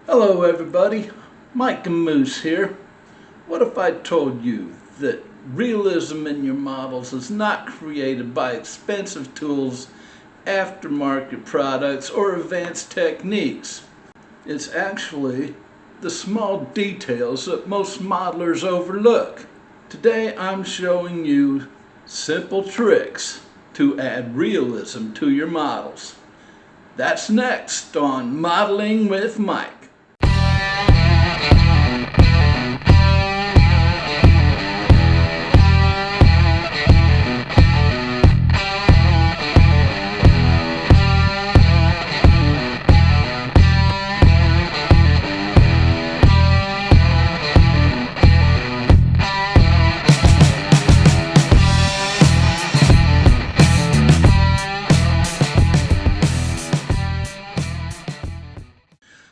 Hello everybody, Mike and Moose here. What if I told you that realism in your models is not created by expensive tools, aftermarket products, or advanced techniques? It's actually the small details that most modelers overlook. Today I'm showing you simple tricks to add realism to your models. That's next on Modeling with Mike.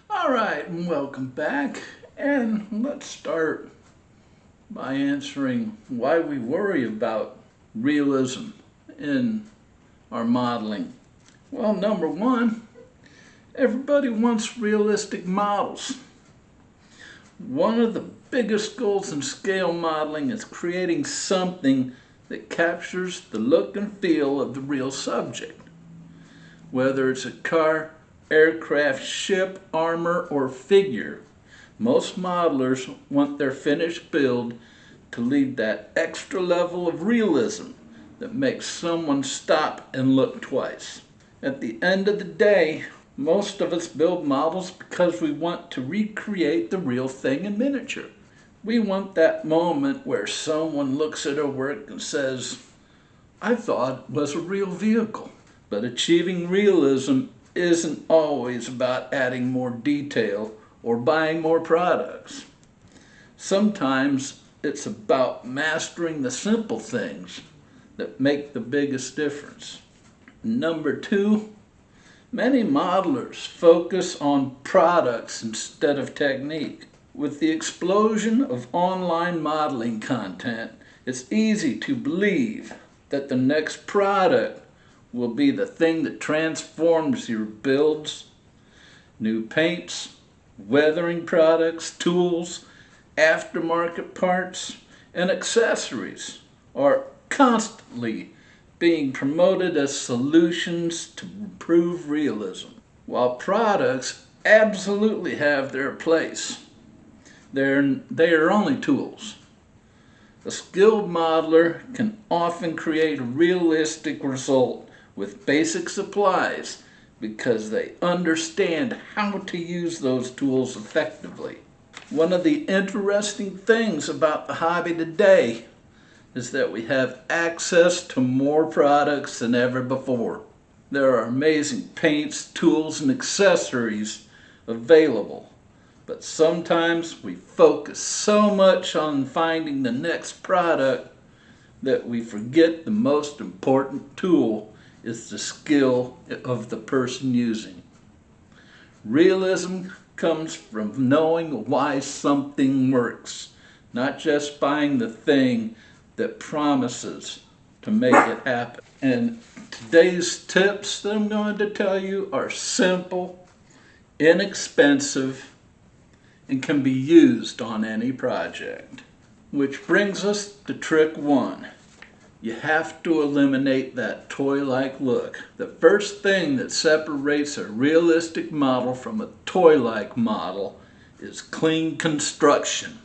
Alright, and welcome back, and let's start by answering why we worry about realism in our modeling. Well, number one, everybody wants realistic models. One of the biggest goals in scale modeling is creating something that captures the look and feel of the real subject. Whether it's a car, aircraft, ship, armor, or figure, most modelers want their finished build to leave that extra level of realism that makes someone stop and look twice. At the end of the day, most of us build models because we want to recreate the real thing in miniature. We want that moment where someone looks at our work and says, "I thought it was a real vehicle." But achieving realism isn't always about adding more detail or buying more products. Sometimes it's about mastering the simple things that make the biggest difference. Number two, many modelers focus on products instead of technique. With the explosion of online modeling content, it's easy to believe that the next product will be the thing that transforms your builds. New paints, weathering products, tools, aftermarket parts, and accessories are constantly being promoted as solutions to improve realism. While products absolutely have their place, they are only tools. A skilled modeler can often create a realistic result with basic supplies because they understand how to use those tools effectively. One of the interesting things about the hobby today is that we have access to more products than ever before. There are amazing paints, tools, and accessories available, but sometimes we focus so much on finding the next product that we forget the most important tool is the skill of the person using. Realism comes from knowing why something works, not just buying the thing that promises to make it happen. And today's tips that I'm going to tell you are simple, inexpensive, and can be used on any project. Which brings us to trick one. You have to eliminate that toy-like look. The first thing that separates a realistic model from a toy-like model is clean construction.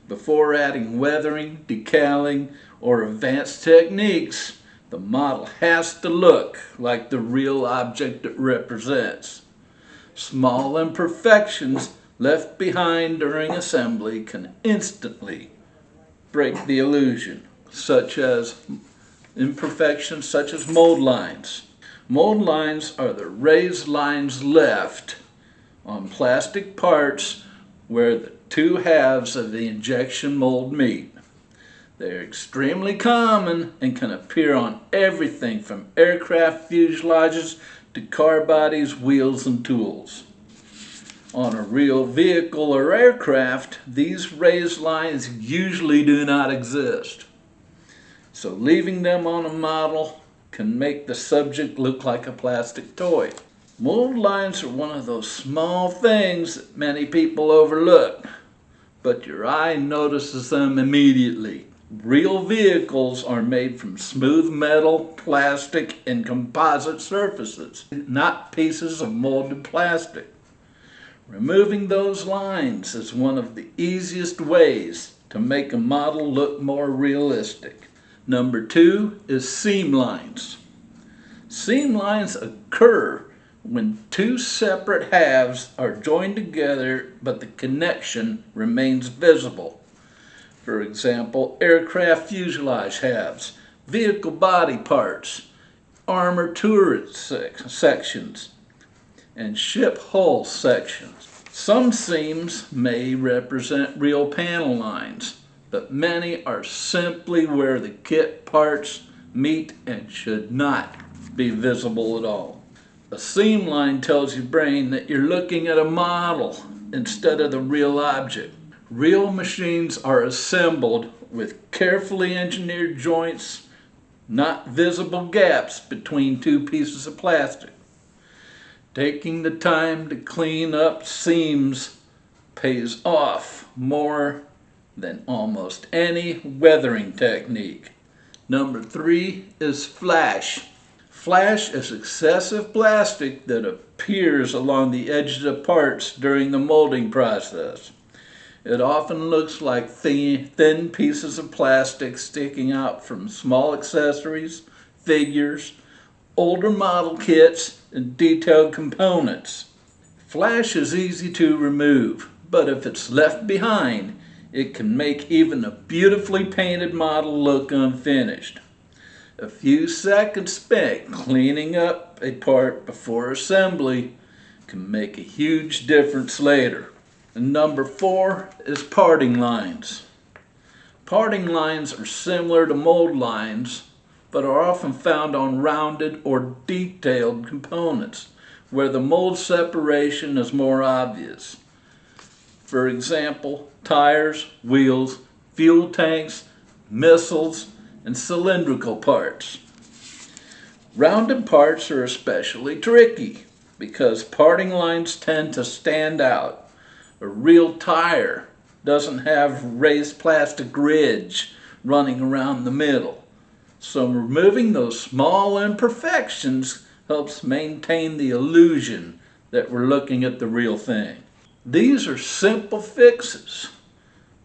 Before adding weathering, decaling, or advanced techniques, the model has to look like the real object it represents. Small imperfections left behind during assembly can instantly break the illusion, such as imperfections such as mold lines. Mold lines are the raised lines left on plastic parts where the two halves of the injection mold meet. They are extremely common and can appear on everything from aircraft fuselages to car bodies, wheels, and tools. On a real vehicle or aircraft, these raised lines usually do not exist. So leaving them on a model can make the subject look like a plastic toy. Mold lines are one of those small things that many people overlook, but your eye notices them immediately. Real vehicles are made from smooth metal, plastic, and composite surfaces, not pieces of molded plastic. Removing those lines is one of the easiest ways to make a model look more realistic. Number 2 is seam lines. Seam lines occur when two separate halves are joined together but the connection remains visible. For example, aircraft fuselage halves, vehicle body parts, armor turret sections, and ship hull sections. Some seams may represent real panel lines, but many are simply where the kit parts meet and should not be visible at all. A seam line tells your brain that you're looking at a model instead of the real object. Real machines are assembled with carefully engineered joints, not visible gaps between two pieces of plastic. Taking the time to clean up seams pays off more than almost any weathering technique. Number 3 is flash. Flash is excessive plastic that appears along the edges of parts during the molding process. It often looks like thin pieces of plastic sticking out from small accessories, figures, older model kits, and detailed components. Flash is easy to remove, but if it's left behind, it can make even a beautifully painted model look unfinished. A few seconds spent cleaning up a part before assembly can make a huge difference later. And number 4 is parting lines. Parting lines are similar to mold lines, but are often found on rounded or detailed components where the mold separation is more obvious. For example, tires, wheels, fuel tanks, missiles, and cylindrical parts. Rounded parts are especially tricky because parting lines tend to stand out. A real tire doesn't have raised plastic ridge running around the middle. So removing those small imperfections helps maintain the illusion that we're looking at the real thing. These are simple fixes,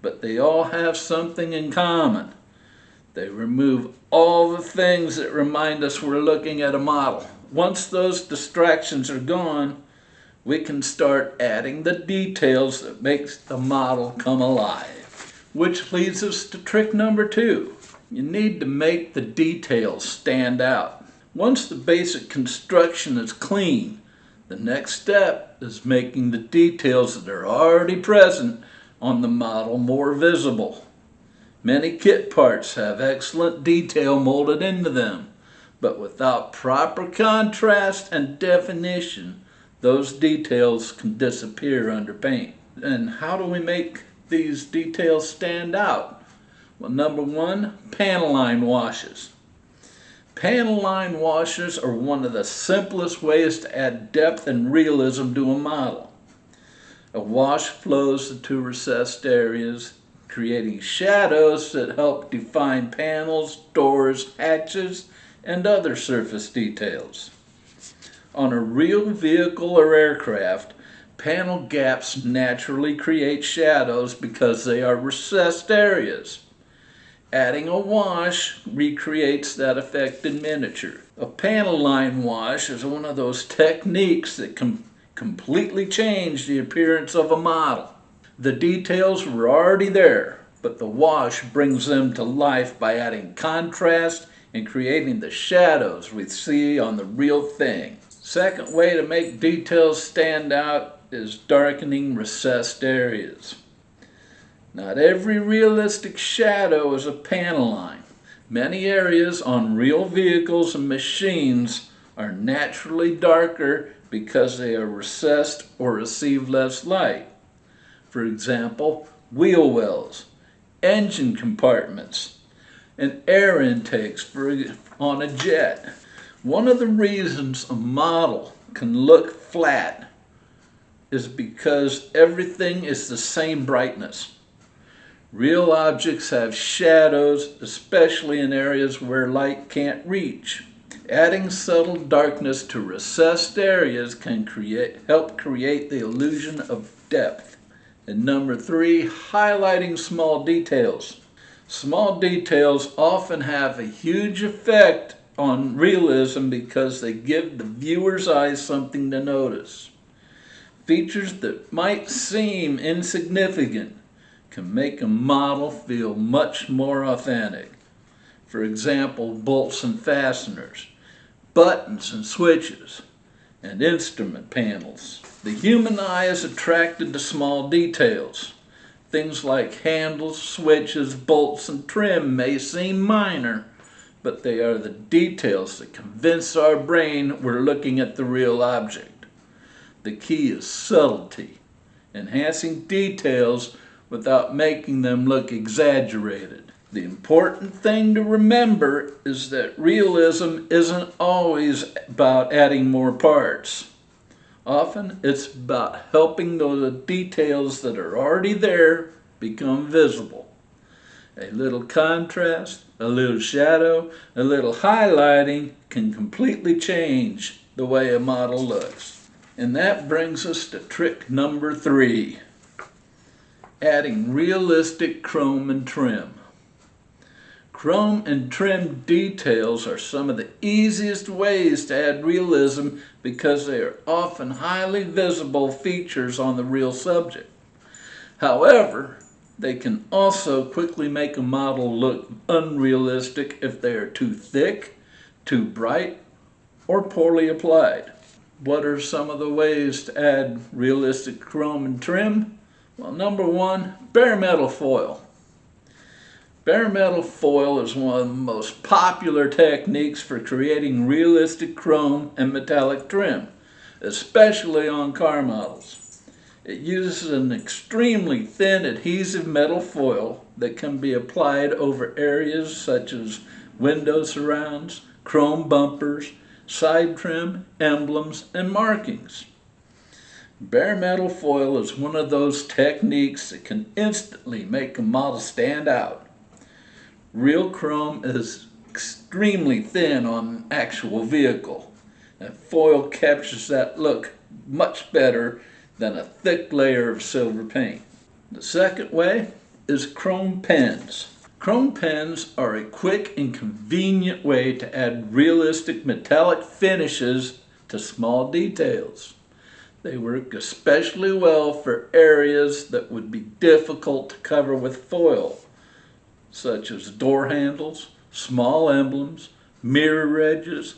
but they all have something in common. They remove all the things that remind us we're looking at a model. Once those distractions are gone, we can start adding the details that makes the model come alive. Which leads us to trick number 2. You need to make the details stand out. Once the basic construction is clean, the next step is making the details that are already present on the model more visible. Many kit parts have excellent detail molded into them, but without proper contrast and definition, those details can disappear under paint. And how do we make these details stand out? Well, number 1, panel line washes. Panel line washes are one of the simplest ways to add depth and realism to a model. A wash flows into recessed areas, creating shadows that help define panels, doors, hatches, and other surface details. On a real vehicle or aircraft, panel gaps naturally create shadows because they are recessed areas. Adding a wash recreates that effect in miniature. A panel line wash is one of those techniques that can completely change the appearance of a model. The details were already there, but the wash brings them to life by adding contrast and creating the shadows we see on the real thing. Second way to make details stand out is darkening recessed areas. Not every realistic shadow is a panel line. Many areas on real vehicles and machines are naturally darker because they are recessed or receive less light. For example, wheel wells, engine compartments, and air intakes on a jet. One of the reasons a model can look flat is because everything is the same brightness. Real objects have shadows, especially in areas where light can't reach. Adding subtle darkness to recessed areas can help create the illusion of depth. And number 3, highlighting small details. Small details often have a huge effect on realism because they give the viewer's eyes something to notice. Features that might seem insignificant can make a model feel much more authentic. For example, bolts and fasteners, buttons and switches, and instrument panels. The human eye is attracted to small details. Things like handles, switches, bolts, and trim may seem minor, but they are the details that convince our brain we're looking at the real object. The key is subtlety, enhancing details without making them look exaggerated. The important thing to remember is that realism isn't always about adding more parts. Often it's about helping those details that are already there become visible. A little contrast, a little shadow, a little highlighting can completely change the way a model looks. And that brings us to trick number 3, adding realistic chrome and trim. Chrome and trim details are some of the easiest ways to add realism because they are often highly visible features on the real subject. However, they can also quickly make a model look unrealistic if they are too thick, too bright, or poorly applied. What are some of the ways to add realistic chrome and trim? Well, number 1, bare metal foil. Bare metal foil is one of the most popular techniques for creating realistic chrome and metallic trim, especially on car models. It uses an extremely thin adhesive metal foil that can be applied over areas such as window surrounds, chrome bumpers, side trim, emblems, and markings. Bare metal foil is one of those techniques that can instantly make a model stand out. Real chrome is extremely thin on an actual vehicle, and foil captures that look much better than a thick layer of silver paint. The second way is chrome pens. Chrome pens are a quick and convenient way to add realistic metallic finishes to small details. They work especially well for areas that would be difficult to cover with foil, such as door handles, small emblems, mirror edges,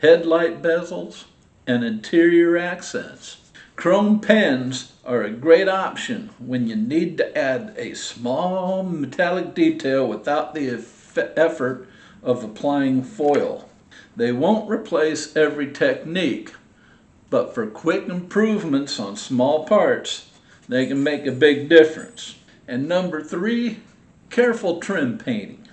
headlight bezels, and interior accents. Chrome pens are a great option when you need to add a small metallic detail without the effort of applying foil. They won't replace every technique, but for quick improvements on small parts, they can make a big difference. And number 3, careful trim painting.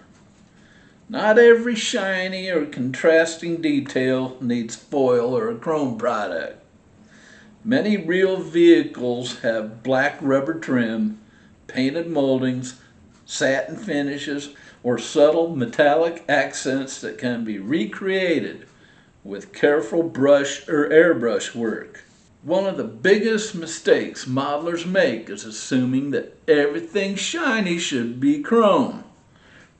Not every shiny or contrasting detail needs foil or a chrome product. Many real vehicles have black rubber trim, painted moldings, satin finishes, or subtle metallic accents that can be recreated with careful brush or airbrush work. One of the biggest mistakes modelers make is assuming that everything shiny should be chrome.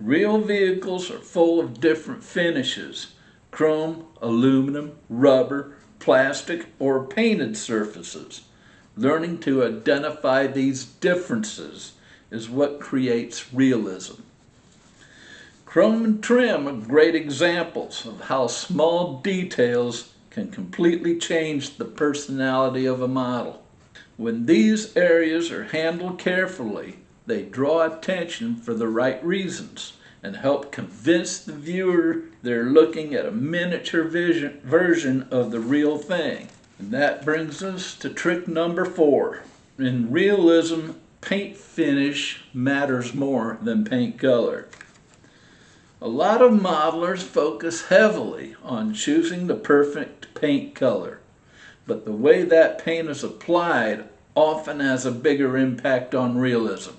Real vehicles are full of different finishes: chrome, aluminum, rubber, plastic, or painted surfaces. Learning to identify these differences is what creates realism. Chrome and trim are great examples of how small details can completely change the personality of a model. When these areas are handled carefully, they draw attention for the right reasons and help convince the viewer they're looking at a miniature version of the real thing. And that brings us to trick number 4. In realism, paint finish matters more than paint color. A lot of modelers focus heavily on choosing the perfect paint color, but the way that paint is applied often has a bigger impact on realism.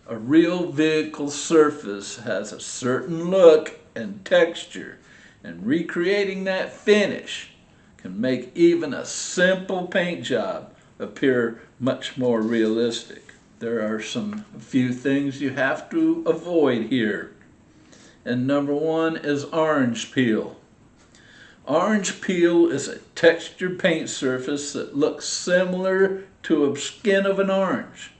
A real vehicle surface has a certain look and texture, and recreating that finish can make even a simple paint job appear much more realistic. There are a few things you have to avoid here. And number one is orange peel. Orange peel is a textured paint surface that looks similar to the skin of an orange.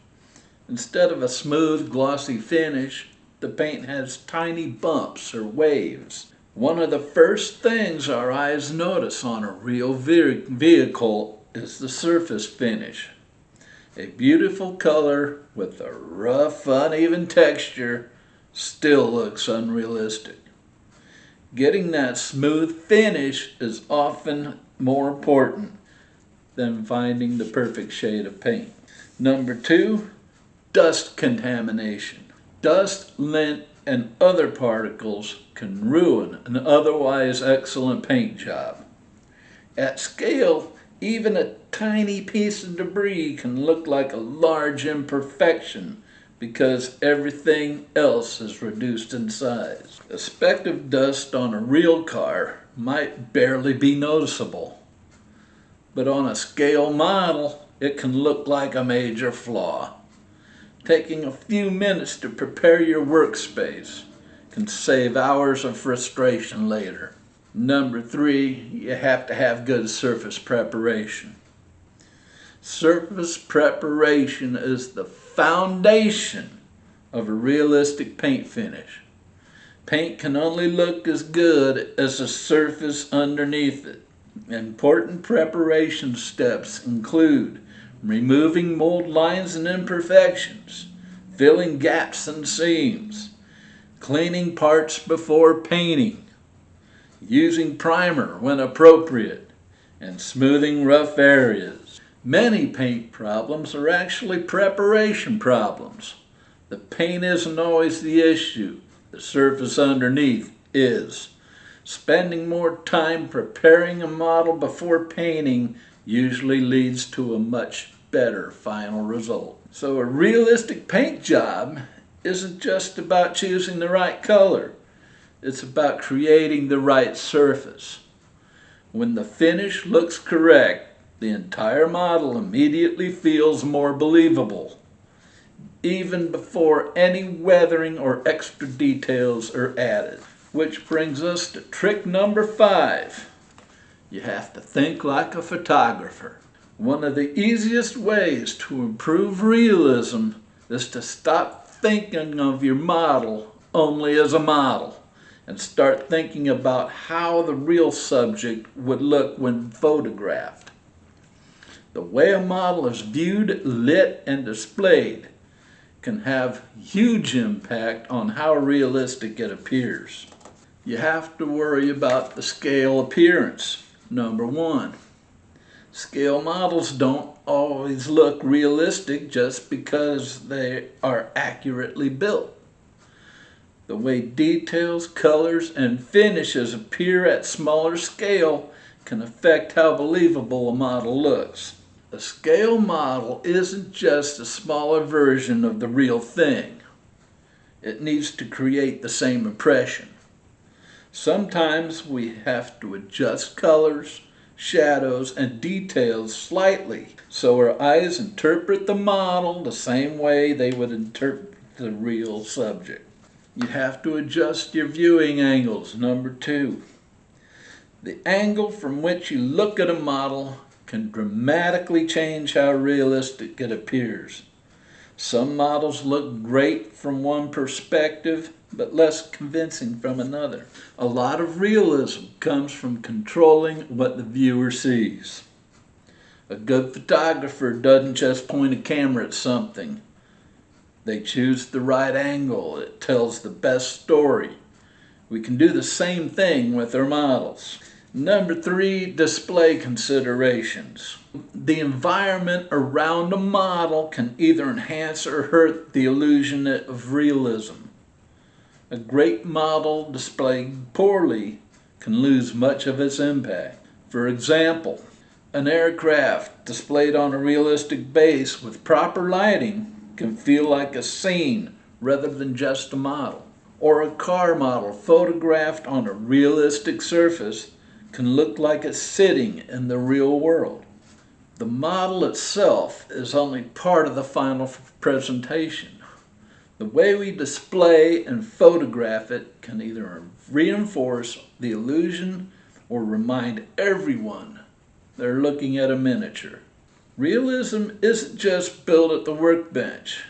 Instead of a smooth, glossy finish, the paint has tiny bumps or waves. One of the first things our eyes notice on a real vehicle is the surface finish. A beautiful color with a rough, uneven texture still looks unrealistic. Getting that smooth finish is often more important than finding the perfect shade of paint. Number two, dust contamination. Dust, lint, and other particles can ruin an otherwise excellent paint job. At scale, even a tiny piece of debris can look like a large imperfection because everything else is reduced in size. A speck of dust on a real car might barely be noticeable, but on a scale model, it can look like a major flaw. Taking a few minutes to prepare your workspace can save hours of frustration later. Number three, you have to have good surface preparation. Surface preparation is the foundation of a realistic paint finish. Paint can only look as good as the surface underneath it. Important preparation steps include removing mold lines and imperfections, filling gaps and seams, cleaning parts before painting, using primer when appropriate, and smoothing rough areas. Many paint problems are actually preparation problems. The paint isn't always the issue, the surface underneath is. Spending more time preparing a model before painting usually leads to a much better final result. So a realistic paint job isn't just about choosing the right color. It's about creating the right surface. When the finish looks correct, the entire model immediately feels more believable, even before any weathering or extra details are added. Which brings us to trick number 5. You have to think like a photographer. One of the easiest ways to improve realism is to stop thinking of your model only as a model and start thinking about how the real subject would look when photographed. The way a model is viewed, lit, and displayed can have huge impact on how realistic it appears. You have to worry about the scale appearance. Number 1, scale models don't always look realistic just because they are accurately built. The way details, colors, and finishes appear at smaller scale can affect how believable a model looks. A scale model isn't just a smaller version of the real thing. It needs to create the same impression. Sometimes we have to adjust colors, shadows, and details slightly so our eyes interpret the model the same way they would interpret the real subject. You have to adjust your viewing angles. Number 2, the angle from which you look at a model can dramatically change how realistic it appears. Some models look great from one perspective, but less convincing from another. A lot of realism comes from controlling what the viewer sees. A good photographer doesn't just point a camera at something. They choose the right angle. It tells the best story. We can do the same thing with our models. Number 3, display considerations. The environment around a model can either enhance or hurt the illusion of realism. A great model displayed poorly can lose much of its impact. For example, An aircraft displayed on a realistic base with proper lighting can feel like a scene rather than just a model. Or a car model photographed on a realistic surface can look like it's sitting in the real world. The model itself is only part of the final presentation. The way we display and photograph it can either reinforce the illusion or remind everyone they're looking at a miniature. Realism isn't just built at the workbench.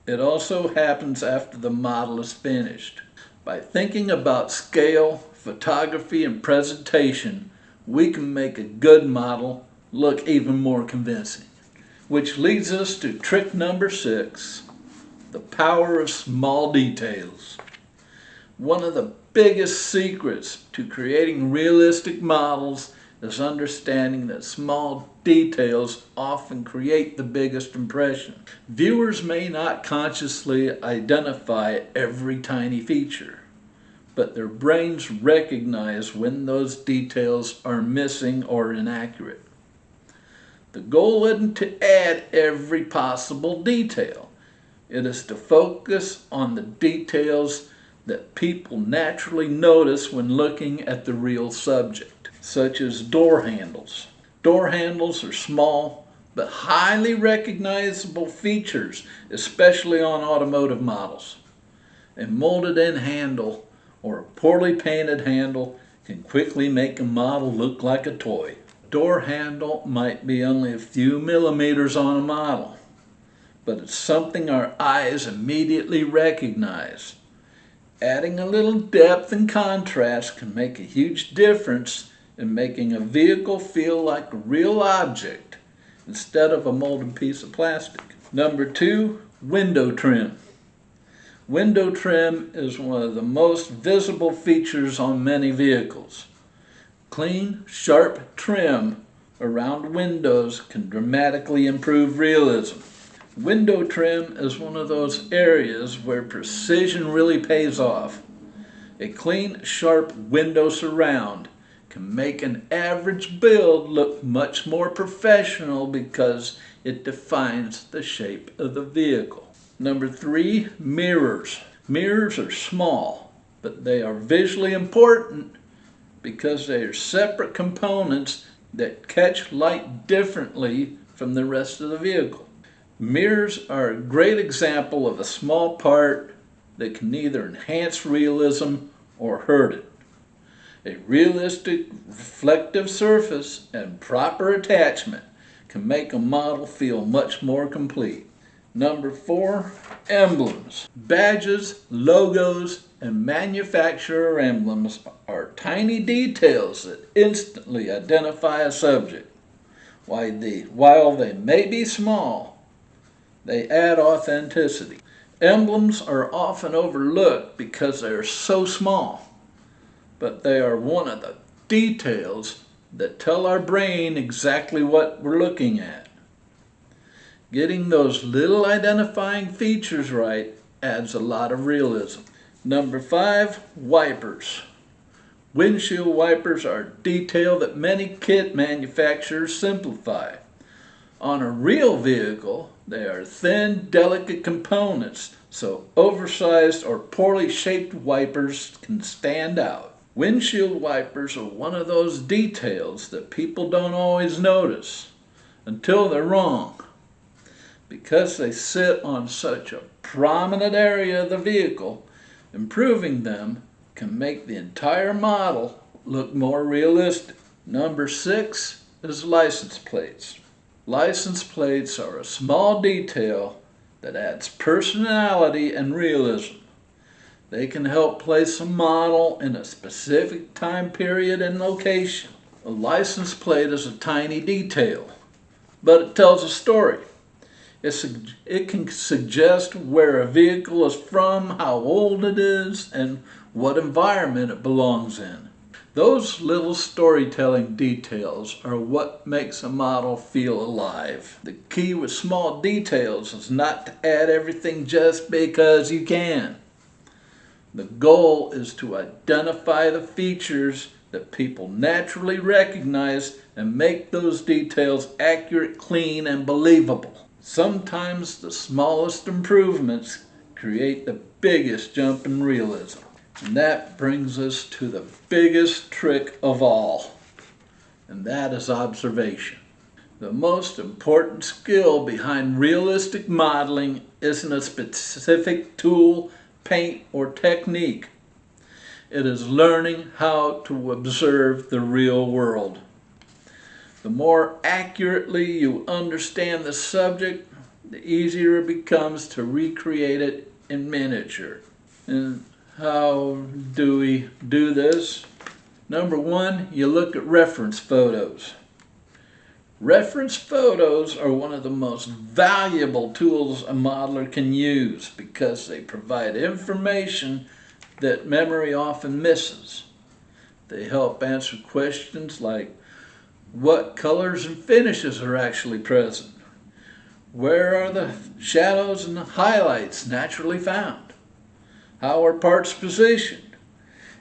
It also happens after the model is finished. By thinking about scale, photography, and presentation, we can make a good model look even more convincing. Which leads us to trick number 6, the power of small details. One of the biggest secrets to creating realistic models is understanding that small details often create the biggest impression. Viewers may not consciously identify every tiny feature, but their brains recognize when those details are missing or inaccurate. The goal isn't to add every possible detail. It is to focus on the details that people naturally notice when looking at the real subject, such as door handles. Door handles are small but highly recognizable features, especially on automotive models. A molded-in handle or a poorly painted handle can quickly make a model look like a toy. A door handle might be only a few millimeters on a model, but it's something our eyes immediately recognize. Adding a little depth and contrast can make a huge difference in making a vehicle feel like a real object instead of a molded piece of plastic. Number 2, window trim. Window trim is one of the most visible features on many vehicles. Clean, sharp trim around windows can dramatically improve realism. Window trim is one of those areas where precision really pays off. A clean, sharp window surround can make an average build look much more professional because it defines the shape of the vehicle. Number 3, mirrors. Mirrors are small, but they are visually important because they are separate components that catch light differently from the rest of the vehicle. Mirrors are a great example of a small part that can either enhance realism or hurt it. A realistic reflective surface and proper attachment can make a model feel much more complete. Number 4, emblems. Badges, logos, and manufacturer emblems are tiny details that instantly identify a subject. While they may be small, they add authenticity. Emblems are often overlooked because they are so small, but they are one of the details that tell our brain exactly what we're looking at. Getting those little identifying features right adds a lot of realism. Number 5, wipers. Windshield wipers are a detail that many kit manufacturers simplify. On a real vehicle, they are thin, delicate components, so oversized or poorly shaped wipers can stand out. Windshield wipers are one of those details that people don't always notice until they're wrong. Because they sit on such a prominent area of the vehicle, improving them can make the entire model look more realistic. Number 6 is license plates. License plates are a small detail that adds personality and realism. They can help place a model in a specific time period and location. A license plate is a tiny detail, but it tells a story. It can suggest where a vehicle is from, how old it is, and what environment it belongs in. Those little storytelling details are what makes a model feel alive. The key with small details is not to add everything just because you can. The goal is to identify the features that people naturally recognize and make those details accurate, clean, and believable. Sometimes the smallest improvements create the biggest jump in realism. And that brings us to the biggest trick of all, and that is observation. The most important skill behind realistic modeling isn't a specific tool, paint, or technique. It is learning how to observe the real world. The more accurately you understand the subject, the easier it becomes to recreate it in miniature. And how do we do this? Number one, you look at reference photos. Reference photos are one of the most valuable tools a modeler can use because they provide information that memory often misses. They help answer questions like what colors and finishes are actually present? Where are the shadows and the highlights naturally found? How are parts positioned?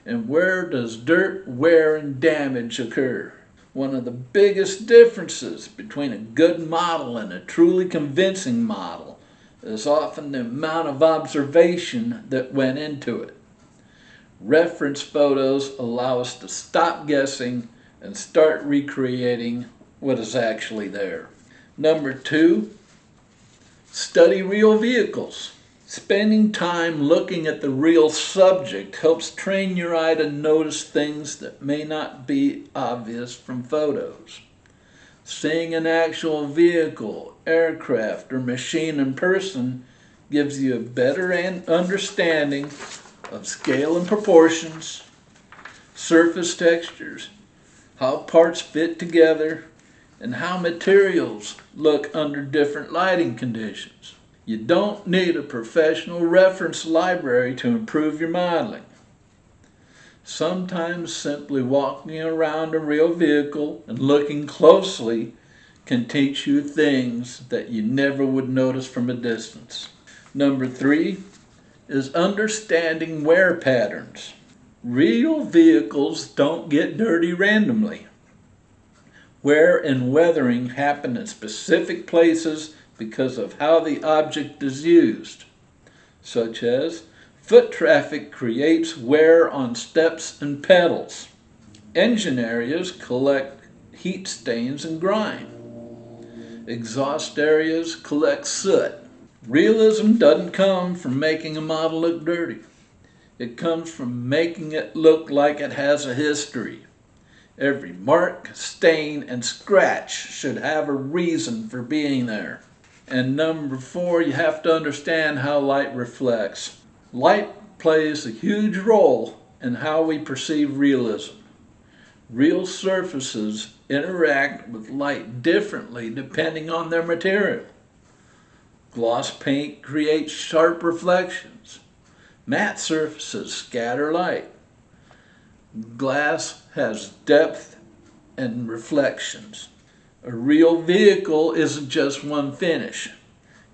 And where does dirt, wear, and damage occur? One of the biggest differences between a good model and a truly convincing model is often the amount of observation that went into it. Reference photos allow us to stop guessing and start recreating what is actually there. Number two, study real vehicles. Spending time looking at the real subject helps train your eye to notice things that may not be obvious from photos. Seeing an actual vehicle, aircraft, or machine in person gives you a better understanding of scale and proportions, surface textures, how parts fit together, and how materials look under different lighting conditions. You don't need a professional reference library to improve your modeling. Sometimes simply walking around a real vehicle and looking closely can teach you things that you never would notice from a distance. Number three is understanding wear patterns. Real vehicles don't get dirty randomly. Wear and weathering happen in specific places because of how the object is used, such as foot traffic creates wear on steps and pedals. Engine areas collect heat stains and grime. Exhaust areas collect soot. Realism doesn't come from making a model look dirty. It comes from making it look like it has a history. Every mark, stain, and scratch should have a reason for being there. And number four, you have to understand how light reflects. Light plays a huge role in how we perceive realism. Real surfaces interact with light differently depending on their material. Gloss paint creates sharp reflections. Matte surfaces scatter light. Glass has depth and reflections. A real vehicle isn't just one finish.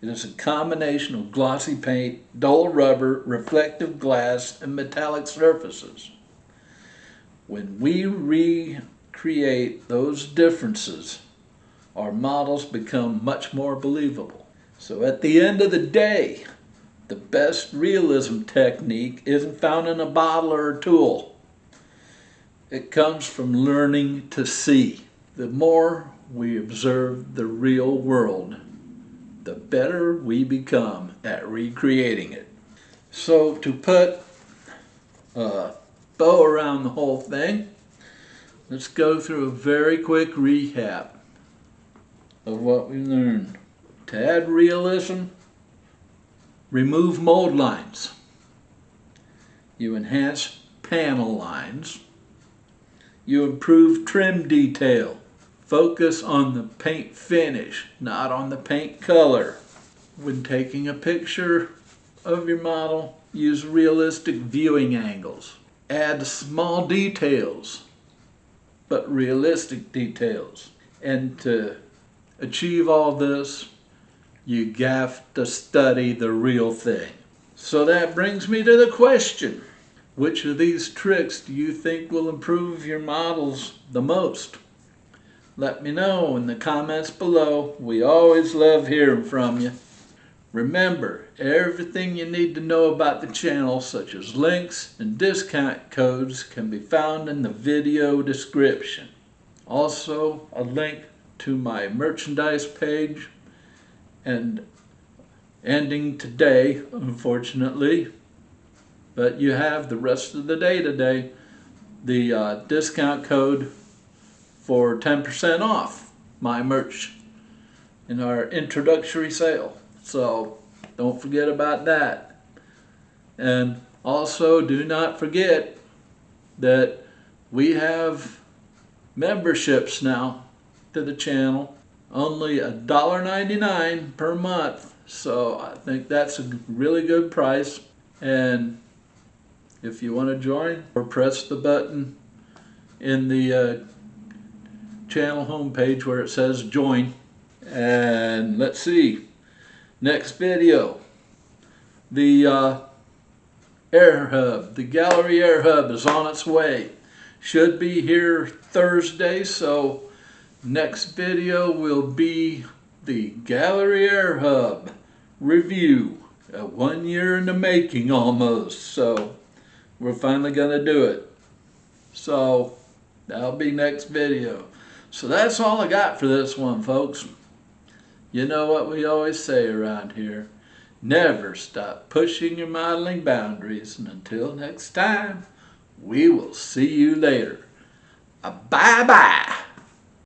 It is a combination of glossy paint, dull rubber, reflective glass, and metallic surfaces. When we recreate those differences, our models become much more believable. So at the end of the day, the best realism technique isn't found in a bottle or a tool. It comes from learning to see. The more we observe the real world, the better we become at recreating it. So to put a bow around the whole thing, let's go through a very quick recap of what we learned. To add realism, remove mold lines. You enhance panel lines. You improve trim detail. Focus on the paint finish, not on the paint color. When taking a picture of your model, use realistic viewing angles. Add small details, but realistic details. And to achieve all this, you have to study the real thing. So that brings me to the question. Which of these tricks do you think will improve your models the most? Let me know in the comments below. We always love hearing from you. Remember, everything you need to know about the channel, such as links and discount codes, can be found in the video description. Also, a link to my merchandise page, and ending today, unfortunately, but you have the rest of the day today, the discount code for 10% off my merch in our introductory sale. So don't forget about that. And also do not forget that we have memberships now to the channel. Only $1.99 per month. So I think that's a really good price. And if you want to join, or press the button in the channel homepage where it says join. And let's see, next video, the air hub, the gallery air hub is on its way. Should be here Thursday, so next video will be the gallery air hub review. 1 year in the making almost, so we're finally gonna do it. So that'll be next video. So that's all I got for this one, folks. You know what we always say around here, never stop pushing your modeling boundaries, and until next time, we will see you later. Bye-bye.